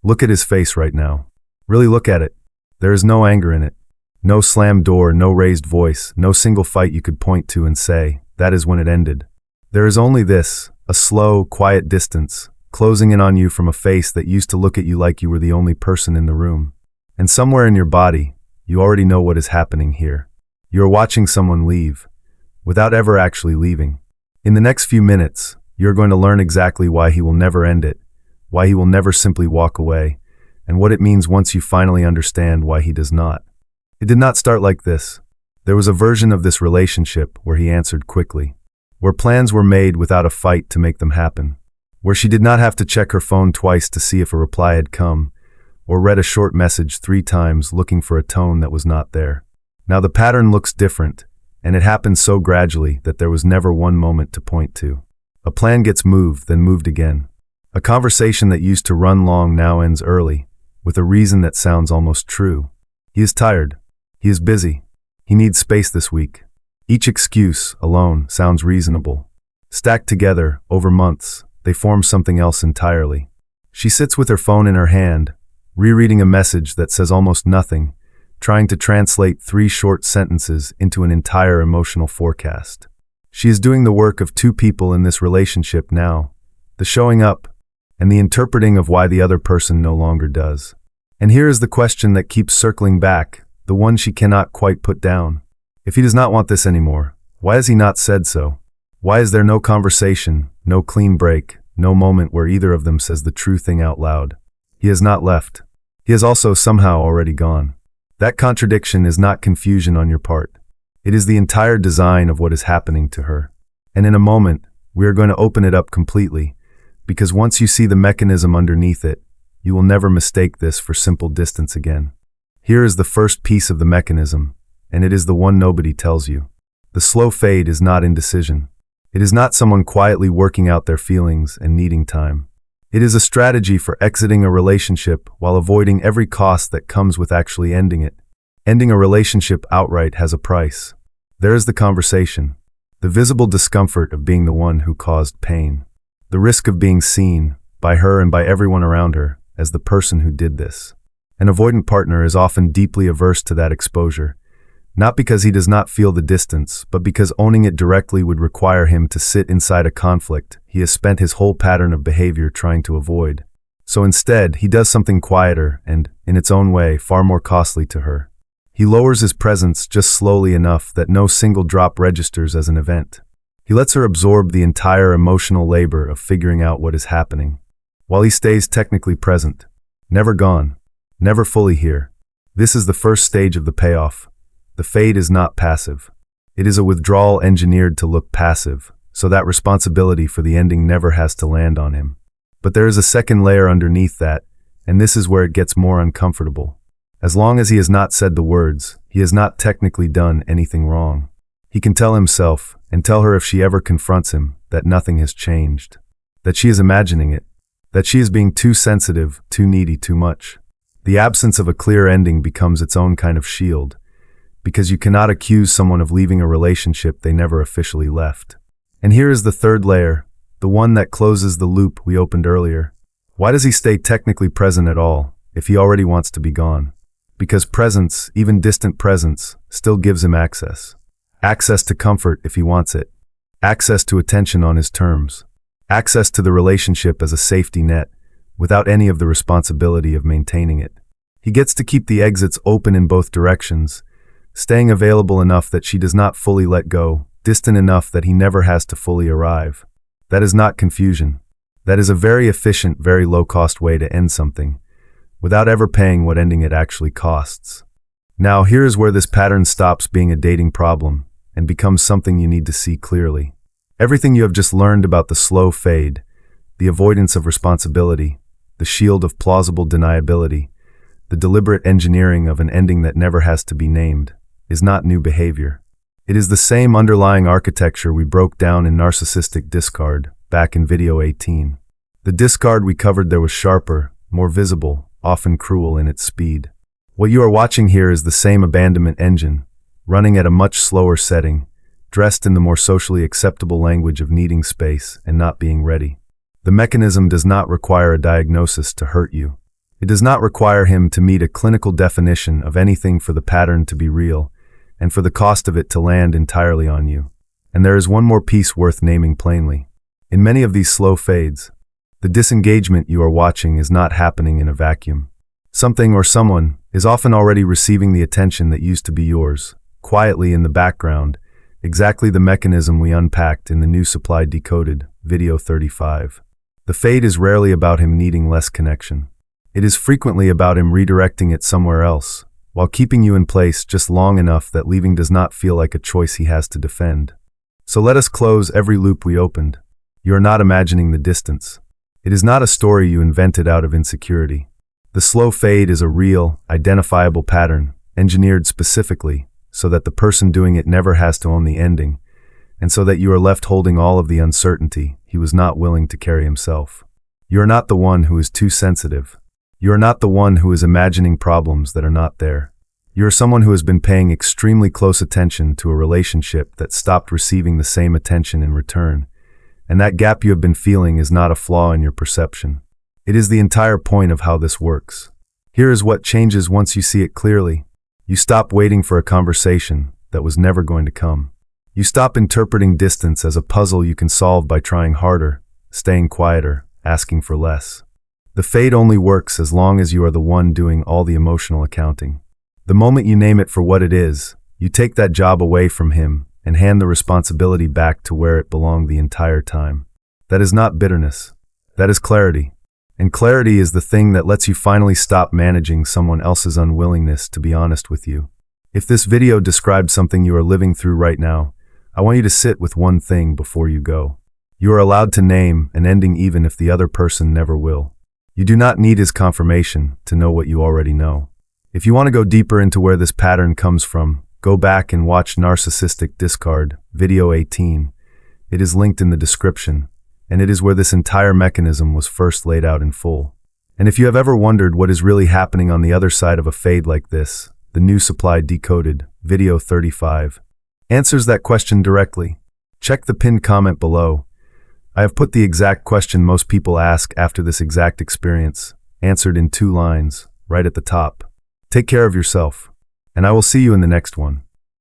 Look at his face right now. Really look at it. There is no anger in it. No slammed door, no raised voice, no single fight you could point to and say, that is when it ended. There is only this, a slow, quiet distance, closing in on you from a face that used to look at you like you were the only person in the room. And somewhere in your body, you already know what is happening here. You are watching someone leave, without ever actually leaving. In the next few minutes, you are going to learn exactly why he will never end it, why he will never simply walk away, and what it means once you finally understand why he does not. It did not start like this. There was a version of this relationship where he answered quickly, where plans were made without a fight to make them happen, where she did not have to check her phone twice to see if a reply had come, or read a short message 3 times looking for a tone that was not there. Now the pattern looks different, and it happened so gradually that there was never one moment to point to. A plan gets moved, then moved again. A conversation that used to run long now ends early, with a reason that sounds almost true. He is tired. He is busy. He needs space this week. Each excuse, alone, sounds reasonable. Stacked together, over months, they form something else entirely. She sits with her phone in her hand, rereading a message that says almost nothing, trying to translate 3 short sentences into an entire emotional forecast. She is doing the work of 2 people in this relationship now, the showing up, and the interpreting of why the other person no longer does. And here is the question that keeps circling back, the one she cannot quite put down. If he does not want this anymore, why has he not said so? Why is there no conversation, no clean break, no moment where either of them says the true thing out loud? He has not left. He has also somehow already gone. That contradiction is not confusion on your part. It is the entire design of what is happening to her. And in a moment, we are going to open it up completely, because once you see the mechanism underneath it, you will never mistake this for simple distance again. Here is the first piece of the mechanism, and it is the one nobody tells you. The slow fade is not indecision. It is not someone quietly working out their feelings and needing time. It is a strategy for exiting a relationship while avoiding every cost that comes with actually ending it. Ending a relationship outright has a price. There is the conversation, the visible discomfort of being the one who caused pain, the risk of being seen, by her and by everyone around her, as the person who did this. An avoidant partner is often deeply averse to that exposure, not because he does not feel the distance, but because owning it directly would require him to sit inside a conflict he has spent his whole pattern of behavior trying to avoid. So instead, he does something quieter and, in its own way, far more costly to her. He lowers his presence just slowly enough that no single drop registers as an event. He lets her absorb the entire emotional labor of figuring out what is happening, while he stays technically present, never gone, never fully here. This is the first stage of the payoff. The fade is not passive. It is a withdrawal engineered to look passive, so that responsibility for the ending never has to land on him. But there is a second layer underneath that, and this is where it gets more uncomfortable. As long as he has not said the words, he has not technically done anything wrong. He can tell himself, and tell her if she ever confronts him, that nothing has changed, that she is imagining it, that she is being too sensitive, too needy, too much. The absence of a clear ending becomes its own kind of shield, because you cannot accuse someone of leaving a relationship they never officially left. And here is the third layer, the one that closes the loop we opened earlier. Why does he stay technically present at all, if he already wants to be gone? Because presence, even distant presence, still gives him access. Access to comfort if he wants it. Access to attention on his terms. Access to the relationship as a safety net, without any of the responsibility of maintaining it. He gets to keep the exits open in both directions, staying available enough that she does not fully let go, distant enough that he never has to fully arrive. That is not confusion. That is a very efficient, very low-cost way to end something, without ever paying what ending it actually costs. Now, here is where this pattern stops being a dating problem and becomes something you need to see clearly. Everything you have just learned about the slow fade, the avoidance of responsibility, the shield of plausible deniability, the deliberate engineering of an ending that never has to be named, is not new behavior. It is the same underlying architecture we broke down in narcissistic discard back in video 18. The discard we covered there was sharper, more visible, often cruel in its speed. What you are watching here is the same abandonment engine, running at a much slower setting, dressed in the more socially acceptable language of needing space and not being ready. The mechanism does not require a diagnosis to hurt you. It does not require him to meet a clinical definition of anything for the pattern to be real, and for the cost of it to land entirely on you. And there is one more piece worth naming plainly. In many of these slow fades, the disengagement you are watching is not happening in a vacuum. Something or someone is often already receiving the attention that used to be yours, quietly in the background, exactly the mechanism we unpacked in the new supply Decoded, video 35. The fade is rarely about him needing less connection. It is frequently about him redirecting it somewhere else, while keeping you in place just long enough that leaving does not feel like a choice he has to defend. So let us close every loop we opened. You are not imagining the distance. It is not a story you invented out of insecurity. The slow fade is a real, identifiable pattern, engineered specifically so that the person doing it never has to own the ending, and so that you are left holding all of the uncertainty he was not willing to carry himself. You are not the one who is too sensitive. You are not the one who is imagining problems that are not there. You are someone who has been paying extremely close attention to a relationship that stopped receiving the same attention in return, and that gap you have been feeling is not a flaw in your perception. It is the entire point of how this works. Here is what changes once you see it clearly. You stop waiting for a conversation that was never going to come. You stop interpreting distance as a puzzle you can solve by trying harder, staying quieter, asking for less. The fade only works as long as you are the one doing all the emotional accounting. The moment you name it for what it is, you take that job away from him and hand the responsibility back to where it belonged the entire time. That is not bitterness. That is clarity. And clarity is the thing that lets you finally stop managing someone else's unwillingness to be honest with you. If this video described something you are living through right now, I want you to sit with one thing before you go. You are allowed to name an ending even if the other person never will. You do not need his confirmation to know what you already know. If you want to go deeper into where this pattern comes from, go back and watch Narcissistic Discard, video 18. It is linked in the description, and it is where this entire mechanism was first laid out in full. And if you have ever wondered what is really happening on the other side of a fade like this, the new supply Decoded, video 35, answers that question directly. Check the pinned comment below. I have put the exact question most people ask after this exact experience, answered in 2 lines, right at the top. Take care of yourself, and I will see you in the next one.